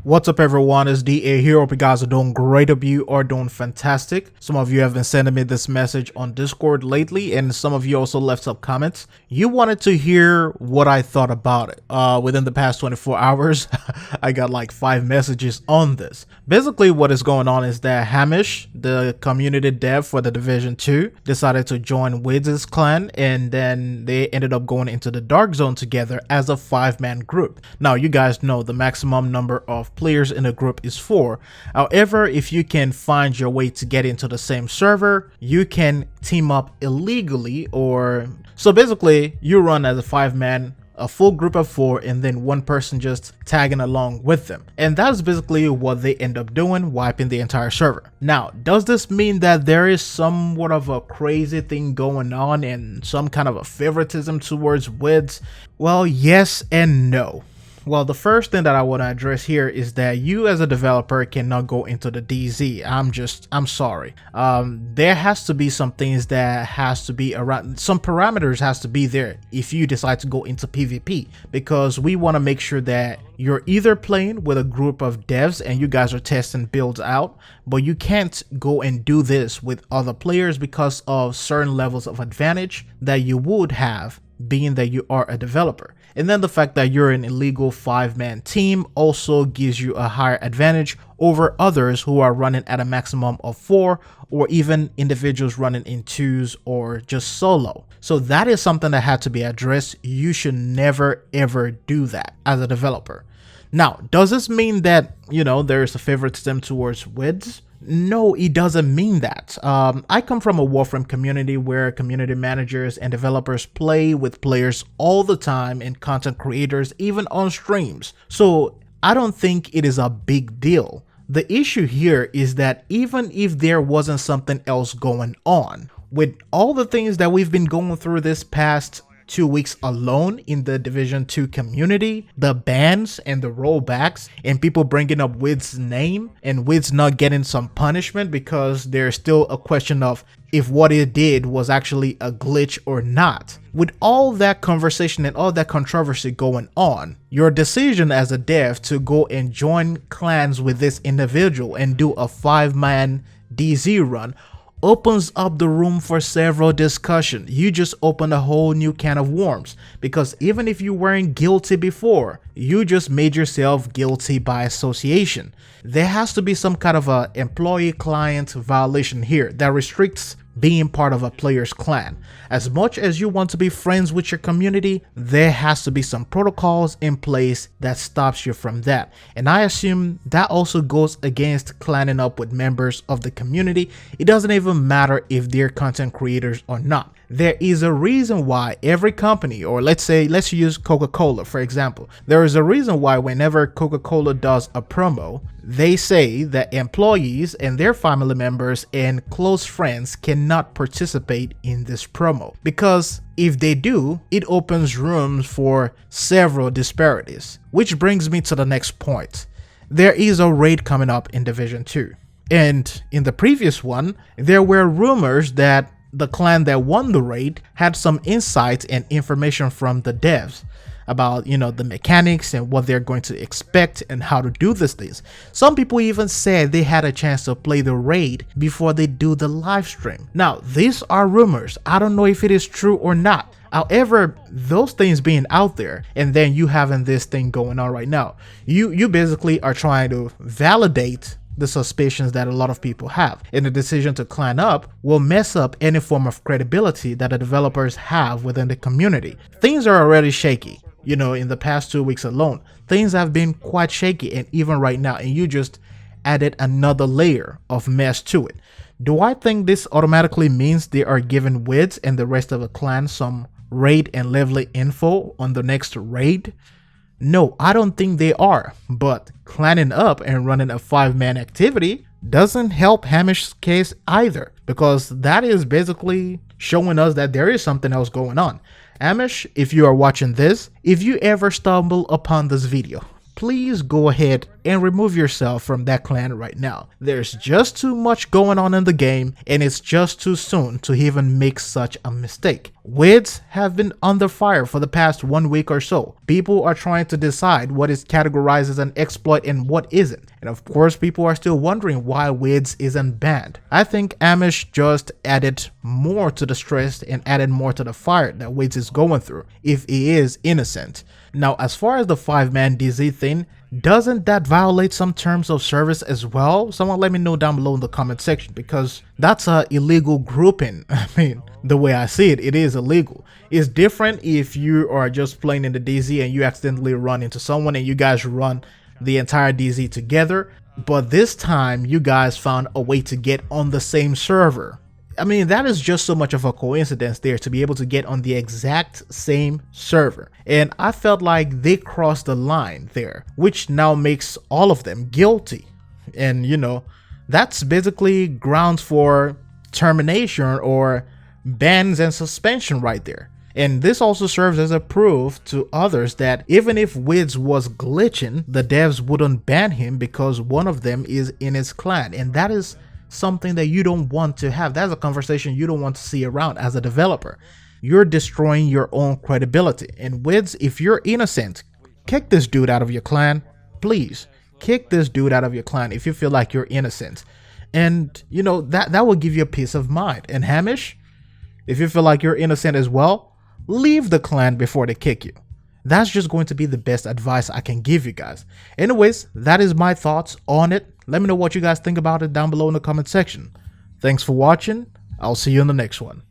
What's up everyone, it's DA here. Hope you guys are doing great. Hope you are doing fantastic. Some of you have been sending me this message on Discord lately, and some of you also left some comments. You wanted to hear what I thought about it. Within the past 24 hours, I got like 5 messages on this. Basically what is going on is that Hamish, the community dev for the Division 2, decided to join Widdz' clan, and then they ended up going into the Dark Zone together as a 5-man group. Now you guys know the maximum number of players in a group is 4. However, if you can find your way to get into the same server, you can team up illegally, or so basically you run as a 5-man, a full group of 4, and then one person just tagging along with them, and that's basically what they end up doing, wiping the entire server. Now, does this mean that there is somewhat of a crazy thing going on and some kind of a favoritism towards Widdz? Well, yes and no. Well, the first thing that I want to address here is that you as a developer cannot go into the DZ. I'm sorry. There has to be some things that has to be around, some parameters has to be there if you decide to go into PvP, because we want to make sure that you're either playing with a group of devs and you guys are testing builds out, but you can't go and do this with other players because of certain levels of advantage that you would have being that you are a developer. And then the fact that you're an illegal 5-man team also gives you a higher advantage over others who are running at a maximum of 4, or even individuals running in 2s or just solo. So that is something that had to be addressed. You should never ever do that as a developer. Now, does this mean that, you know, there's a favoritism towards Widdz? No, it doesn't mean that. I come from a Warframe community where community managers and developers play with players all the time, and content creators even on streams. So I don't think it is a big deal. The issue here is that even if there wasn't something else going on, with all the things that we've been going through this past 2 weeks alone in the Division 2 community, the bans and the rollbacks, and people bringing up Widdz' name and Widdz not getting some punishment because there's still a question of if what it did was actually a glitch or not. With all that conversation and all that controversy going on, your decision as a dev to go and join clans with this individual and do a 5-man DZ run opens up the room for several discussions. You just opened a whole new can of worms, because even if you weren't guilty before, you just made yourself guilty by association. There has to be some kind of a employee-client violation here that restricts being part of a player's clan. As much as you want to be friends with your community, there has to be some protocols in place that stops you from that. And I assume that also goes against clanning up with members of the community. It doesn't even matter if they're content creators or not. There is a reason why every company, or let's use Coca-Cola for example. There is a reason why whenever Coca-Cola does a promo, they say that employees and their family members and close friends cannot participate in this promo, because if they do, it opens rooms for several disparities. Which brings me to the next point. There is a raid coming up in Division 2, and in the previous one, there were rumors that the clan that won the raid had some insights and information from the devs about, you know, the mechanics and what they're going to expect and how to do these things. Some people even said they had a chance to play the raid before they do the live stream. Now, these are rumors. I don't know if it is true or not. However, those things being out there, and then you having this thing going on right now, you basically are trying to validate the suspicions that a lot of people have, and the decision to clan up will mess up any form of credibility that the developers have within the community. Things are already shaky. You know, in the past 2 weeks alone, things have been quite shaky, and even right now, and you just added another layer of mess to it. Do I think this automatically means they are giving Widdz and the rest of the clan some raid and leveling info on the next raid? No, I don't think they are, but clanning up and running a 5-man activity doesn't help Hamish's case either, because that is basically showing us that there is something else going on. Hamish, if you are watching this, if you ever stumble upon this video, please go ahead and remove yourself from that clan right now. There's just too much going on in the game, and it's just too soon to even make such a mistake. Widdz have been under fire for the past 1 week or so. People are trying to decide what is categorized as an exploit and what isn't. And of course, people are still wondering why Widdz isn't banned. I think Hamish just added more to the stress and added more to the fire that Widdz is going through if he is innocent. Now, as far as the 5-man DZ thing, doesn't that violate some terms of service as well? Someone let me know down below in the comment section, because that's a illegal grouping. I mean, the way I see it, it is illegal. It's different if you are just playing in the DZ and you accidentally run into someone and you guys run the entire DZ together, but this time you guys found a way to get on the same server. I mean, that is just so much of a coincidence there to be able to get on the exact same server. And I felt like they crossed the line there, which now makes all of them guilty. And you know, that's basically grounds for termination or bans and suspension right there. And this also serves as a proof to others that even if Widdz was glitching, the devs wouldn't ban him because one of them is in his clan. And that is something that you don't want to have. That's a conversation you don't want to see around as a developer. You're destroying your own credibility. And Widdz, if you're innocent, kick this dude out of your clan. Please kick this dude out of your clan if you feel like you're innocent. And you know, that will give you a peace of mind. And Hamish, if you feel like you're innocent as well, leave the clan before they kick you. That's just going to be the best advice I can give you guys. Anyways, that is my thoughts on it. Let me know what you guys think about it down below in the comment section. Thanks for watching. I'll see you in the next one.